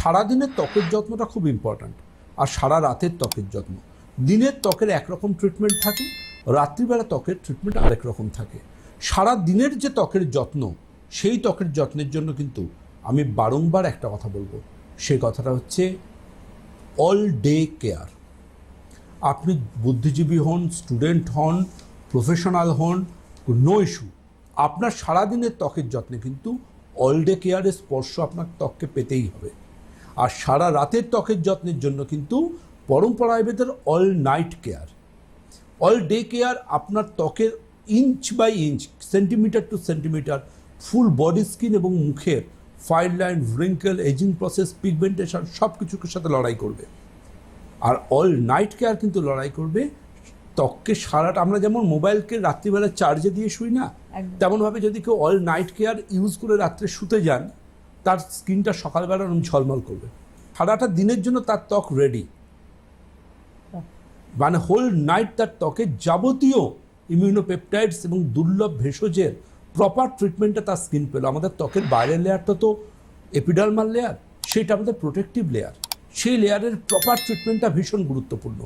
সারাদিনের ত্বকের যত্নটা খুব ইম্পর্ট্যান্ট, আর সারা রাতের ত্বকের যত্ন। দিনের ত্বকের একরকম ট্রিটমেন্ট থাকে, রাত্রিবেলা ত্বকের ট্রিটমেন্ট আরেক রকম থাকে। সারা দিনের যে ত্বকের যত্ন, সেই ত্বকের যত্নের জন্য কিন্তু আমি বারংবার একটা কথা বলবো, সেই কথাটা হচ্ছে অল ডে কেয়ার। আপনি বুদ্ধিজীবী হন, স্টুডেন্ট হন, প্রফেশনাল হন, নো ইস্যু। আপনার সারাদিনের ত্বকের যত্নে কিন্তু অল ডে কেয়ারের স্পর্শ আপনার ত্বককে পেতেই হবে। আর সারা রাতের ত্বকের যত্নের জন্য কিন্তু পরম্পরা আয়ুর্বেদের all night care. All day care আপনার ত্বকের inch by inch, centimetre to centimetre, full body skin এবং মুখের fine line, wrinkle, ageing process, pigmentation সব কিছুর সাথে লড়াই করবে। আর অল নাইট কেয়ার কিন্তু লড়াই করবে ত্বককে সারাটা। আমরা যেমন মোবাইলকে রাত্রিবেলা চার্জে দিয়ে শুই না, তেমনভাবে যদি কেউ অল নাইট কেয়ার ইউজ করে রাত্রে শুতে যান, তার স্কিনটা সকালবেলা ঝলমল করবে। সারাটা দিনের জন্য তার ত্বক রেডি, মানে হোল নাইট তার ত্বকের যাবতীয় ইমিউনোপেপটাইডস এবং দুর্লভ ভেষজের প্রপার ট্রিটমেন্টটা তার স্কিন পেল। আমাদের ত্বকের বাইরের লেয়ারটা তো এপিডার্মাল লেয়ার, সেটা আমাদের প্রোটেক্টিভ লেয়ার। সেই লেয়ারের প্রপার ট্রিটমেন্টটা ভীষণ গুরুত্বপূর্ণ।